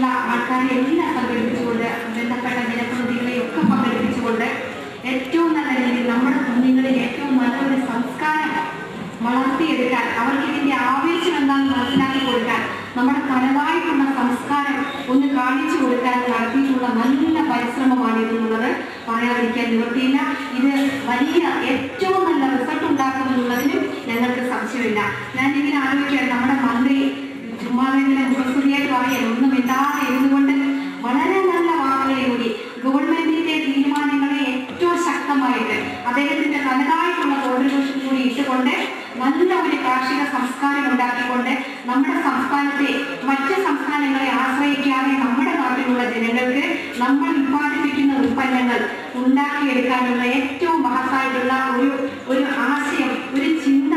പ്രായത്തിലുള്ള ആൾക്കാരെ എല്ലാം സംഘടിപ്പിച്ചുകൊണ്ട് ബന്ധപ്പെട്ട ജനപ്രതിനിധികളെയൊക്കെ പങ്കെടുപ്പിച്ചുകൊണ്ട് ഏറ്റവും നല്ല രീതിയിൽ നമ്മുടെ കുഞ്ഞുങ്ങളിൽ ഏറ്റവും നല്ലൊരു സംസ്കാരം വളർത്തിയെടുക്കാൻ, അവർക്ക് ഇതിൻ്റെ ആവേശം എന്താണെന്ന് മനസ്സിലാക്കി കൊടുക്കാൻ, നമ്മുടെ തനതായിട്ടുള്ള സംസ്കാരം ഒന്ന് കാണിച്ചു കൊടുക്കാൻ നടത്തിയിട്ടുള്ള നല്ല പരിശ്രമമാണ് ഇതെന്നുള്ളത് പറയാതിരിക്കാൻ നിവൃത്തിയില്ല. ഇത് വലിയ ഏറ്റവും നല്ല റിസൾട്ട് ഉണ്ടാക്കുമെന്നുള്ളതിനും ഞങ്ങൾക്ക് സംശയമില്ല. ഞാൻ ഇങ്ങനെ ആലോചിക്കാൻ നമ്മുടെ മന്ത്രി ചുമ്മാതെങ്കിലും മുഖസ്തുതിയായി പറയാൻ ഒന്നും ഇല്ലാതെ ഇരുന്നുകൊണ്ട് വളരെ നല്ല വാക്കുകളിലൂടെ ഗവൺമെന്റിന്റെ തീരുമാനങ്ങളെ ഏറ്റവും ശക്തമായിട്ട് അദ്ദേഹത്തിന്റെ തനതായിട്ടുള്ള കോൺട്രിബ്യൂഷൻ കൂടി ഇട്ടുകൊണ്ട് നല്ല ഒരു കാർഷിക സംസ്കാരം ഉണ്ടാക്കിക്കൊണ്ട് നമ്മുടെ സംസ്ഥാനത്തെ മറ്റ് സംസ്ഥാനങ്ങളെ ആശ്രയിക്കാതെ നമ്മുടെ നാട്ടിലുള്ള ജനങ്ങൾക്ക് നമ്മൾ ഉൽപ്പാദിപ്പിക്കുന്ന ഉൽപ്പന്നങ്ങൾ ഉണ്ടാക്കിയെടുക്കാനുള്ള ഏറ്റവും മഹത്തായിട്ടുള്ള ഒരു ആശയം, ഒരു ചിന്ത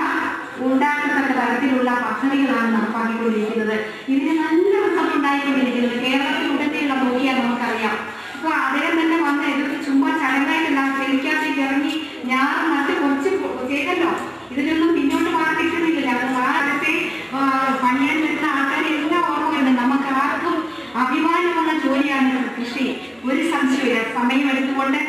ഉണ്ടാക്കത്തക്ക തരത്തിലുള്ള പദ്ധതികളാണ് നടപ്പാക്കിക്കൊണ്ടിരിക്കുന്നത്. ഇതിന് നല്ല റിസൾട്ട് ഉണ്ടായിക്കൊണ്ടിരിക്കുന്നത് കേരളത്തിൽ ഉടനീളം നോക്കിയാൽ നമുക്കറിയാം. അപ്പൊ അദ്ദേഹം തന്നെ വന്ന് എതിർത്ത് ചുമ്മാ ചടങ്ങായിട്ടല്ല ക്ഷണിക്കാത്തേക്ക് ഇറങ്ങി ഞാൻ മറ്റ് കുറച്ച് ചെയ്തല്ലോ, ഇതിനൊന്നും പിന്നോട്ട് മാറിക്കിട്ടുന്നില്ല. ആദ്യത്തെ പണിയാൻ വരുന്ന ആൾക്കാരെ എല്ലാം ഓർമ്മയുണ്ട്. നമുക്ക് ആർക്കും അഭിമാനമുള്ള ജോലിയാണ് കൃഷി, ഒരു സംശയമില്ല. സമയം എടുത്തുകൊണ്ട്